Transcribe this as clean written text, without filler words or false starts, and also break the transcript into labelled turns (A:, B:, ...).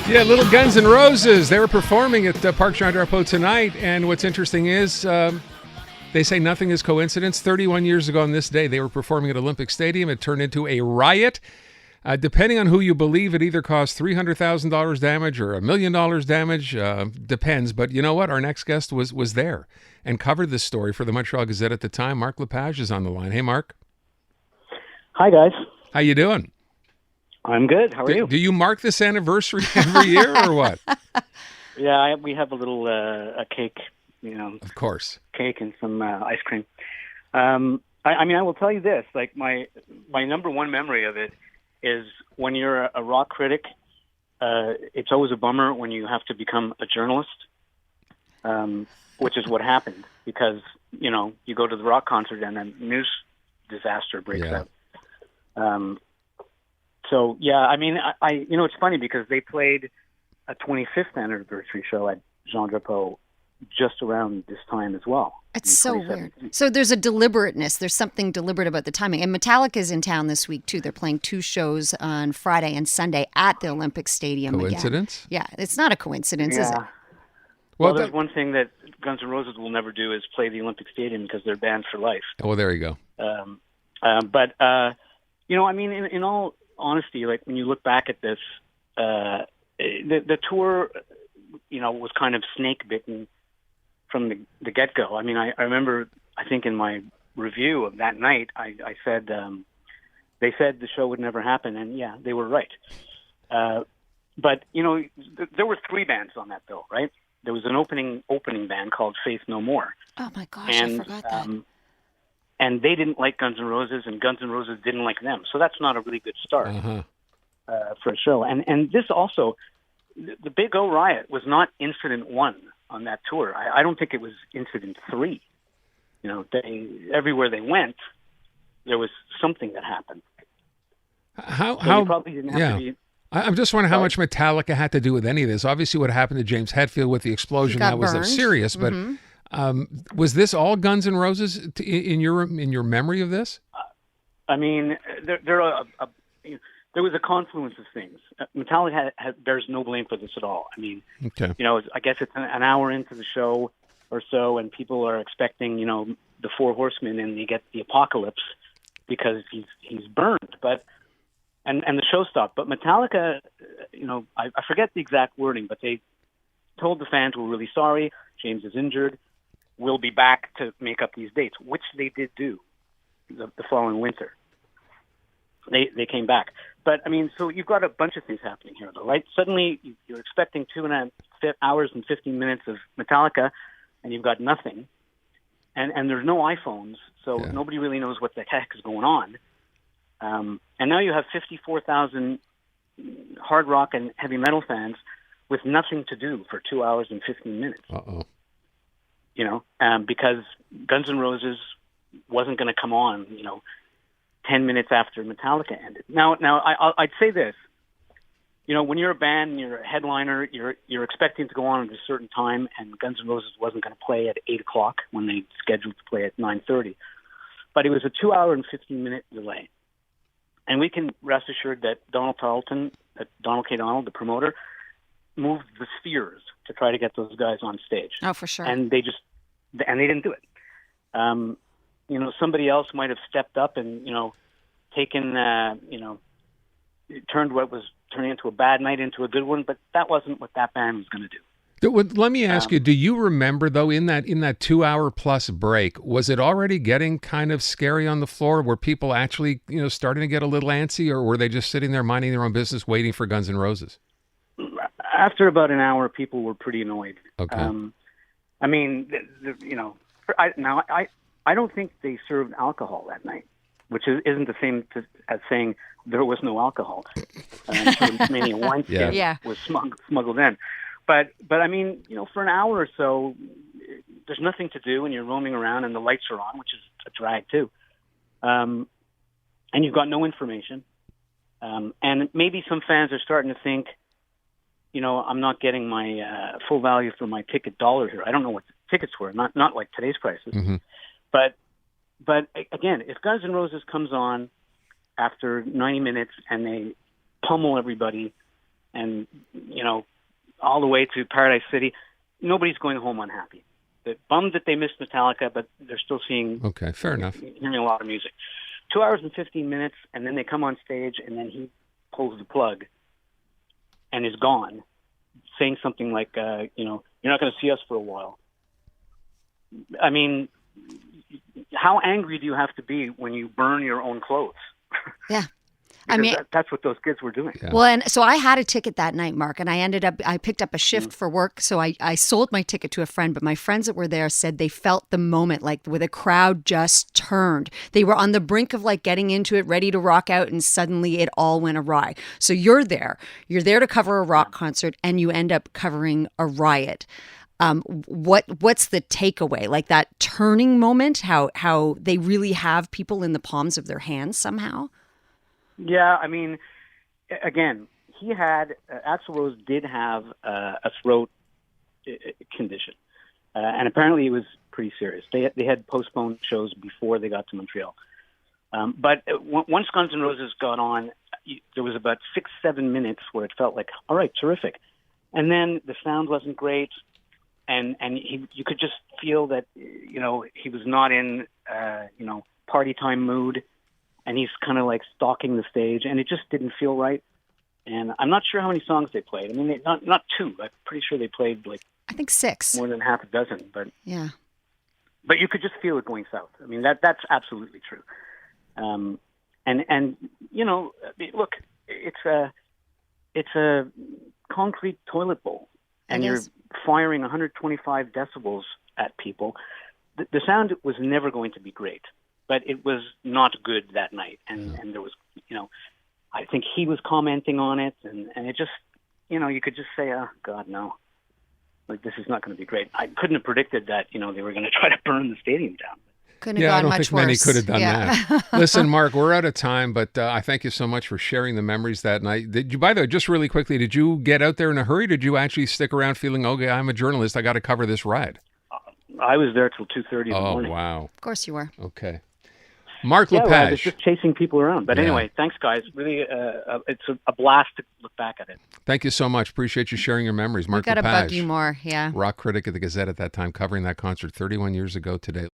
A: Yeah, Little Guns N' Roses. They were performing at Parc Jean Drapeau tonight, and what's interesting is they say nothing is coincidence. 31 years ago on this day, they were performing at Olympic Stadium. It turned into a riot. Depending on who you believe, it either caused $300,000 damage or $1 million damage. Depends. But you know what? Our next guest was there and covered this story for the Montreal Gazette at the time. Marc LEPAGE is on the line. Hey, Marc.
B: Hi, guys.
A: How you doing?
B: I'm good. How are you?
A: Do you mark this anniversary every year or what?
B: Yeah, we have a little a cake,
A: Of course.
B: cake and some ice cream. I will tell you this: like my number one memory of it is when you're a rock critic. It's always a bummer when you have to become a journalist, which is what happened because you go to the rock concert and then news disaster breaks out. So yeah, I it's funny because they played a 25th anniversary show at Jean Drapeau just around this time as well.
C: It's so weird. So there's a deliberateness. There's something deliberate about the timing. And Metallica's in town this week too. They're playing 2 shows on Friday and Sunday at the Olympic Stadium.
A: Coincidence?
C: Again. Yeah, it's not a coincidence, is it?
B: Well, there's one thing that Guns N' Roses will never do is play the Olympic Stadium because they're banned for life.
A: Oh, there you go.
B: In all honesty, like when you look back at this, the tour, was kind of snake bitten from the get go. I mean, I remember, I think in my review of that night, I said they said the show would never happen, and yeah, they were right. But there were 3 bands on that bill, right? There was an opening band called Faith No More.
C: Oh my gosh, I forgot that.
B: And they didn't like Guns N' Roses, and Guns N' Roses didn't like them. So that's not a really good start for a show. And this also, the Big O Riot was not incident 1 on that tour. I don't think it was incident 3. Everywhere they went, there was something that happened.
A: How
B: probably didn't have to be.
A: I'm just wondering how much Metallica had to do with any of this. Obviously, what happened to James Hetfield with the explosion, that was serious, but. Was this all Guns N' Roses in your memory of this?
B: There was a confluence of things. Metallica bears no blame for this at all. I guess it's an hour into the show or so, and people are expecting, the 4 horsemen, and they get the apocalypse because he's burned. But and the show stopped. But Metallica, I forget the exact wording, but they told the fans, "We're really sorry. James is injured. We'll be back to make up these dates," which they did do the following winter. They came back. But, so you've got a bunch of things happening here, though, right? Suddenly, you're expecting 2.5 hours and 15 minutes of Metallica, and you've got nothing. And there's no iPhones, so nobody really knows what the heck is going on. And now you have 54,000 hard rock and heavy metal fans with nothing to do for 2 hours and 15 minutes.
A: Uh-oh.
B: Because Guns N' Roses wasn't going to come on, 10 minutes after Metallica ended. Now, I'd say this, when you're a band and you're a headliner, you're expecting to go on at a certain time, and Guns N' Roses wasn't going to play at 8 o'clock when they scheduled to play at 9:30. But it was a 2 hour and 15-minute delay. And we can rest assured that Donald K. Donald, the promoter, moved the spheres to try to get those guys on stage.
C: Oh, for sure.
B: And they didn't do it. Somebody else might have stepped up and, taken, turned what was turning into a bad night into a good one, but that wasn't what that band was going to do.
A: Let me ask you, do you remember, though, in that 2 hour plus break, was it already getting kind of scary on the floor? Were people actually, starting to get a little antsy, or were they just sitting there minding their own business waiting for Guns N' Roses?
B: After about an hour, people were pretty annoyed.
A: Okay.
B: I don't think they served alcohol that night, which isn't the same as saying there was no alcohol. Maybe a wine was smuggled in. But for an hour or so, there's nothing to do, and you're roaming around, and the lights are on, which is a drag too. And you've got no information. And maybe some fans are starting to think, I'm not getting my full value for my ticket dollar here. I don't know what the tickets were, not like today's prices.
A: Mm-hmm.
B: But again, if Guns N' Roses comes on after 90 minutes and they pummel everybody and all the way to Paradise City. Nobody's going home unhappy. They're bummed that they missed Metallica, but they're still hearing a lot of music. 2 hours and 15 minutes, and then they come on stage, and then he pulls the plug and is gone, saying something like, you're not going to see us for a while. I mean, how angry do you have to be when you burn your own clothes?
C: Yeah.
B: That's what those kids were doing.
C: Yeah. Well, and so I had a ticket that night, Mark, and I picked up a shift for work. So I sold my ticket to a friend, but my friends that were there said they felt the moment, like where the crowd just turned. They were on the brink of like getting into it, ready to rock out, and suddenly it all went awry. So you're there to cover a rock concert, and you end up covering a riot. What's the takeaway? Like that turning moment, how they really have people in the palms of their hands somehow?
B: Yeah, I mean, again, he had Axl Rose did have a throat condition, and apparently it was pretty serious. They had postponed shows before they got to Montreal. But once Guns N' Roses got on, there was about 6-7 minutes where it felt like, all right, terrific, and then the sound wasn't great, and you could just feel that he was not in party time mood. And he's kind of like stalking the stage, and it just didn't feel right. And I'm not sure how many songs they played. I mean, not 2. I'm pretty sure they played
C: I think 6,
B: more than half a dozen. But
C: yeah,
B: but you could just feel it going south. I mean, that's absolutely true. And look, it's a concrete toilet bowl, and you're firing 125 decibels at people. The sound was never going to be great. But it was not good that night. And there was, I think he was commenting on it. And it just, you could just say, oh, God, no. Like, this is not going to be great. I couldn't have predicted that, they were going to try to burn the stadium down.
C: Couldn't have gone much worse.
A: I don't think many could have done that. Listen, Mark, we're out of time, but I thank you so much for sharing the memories that night. By the way, just really quickly, did you get out there in a hurry? Did you actually stick around feeling, okay, I'm a journalist, I got to cover this ride?
B: I was there till 2:30 in the morning.
A: Oh, wow.
C: Of course you were.
A: Okay. Mark LePage.
B: I was just chasing people around. But anyway, thanks, guys. Really, it's a blast to look back at it.
A: Thank you so much. Appreciate you sharing your memories. Mark LePage.
C: Got to bug you more, yeah.
A: Rock critic at the Gazette at that time, covering that concert 31 years ago today.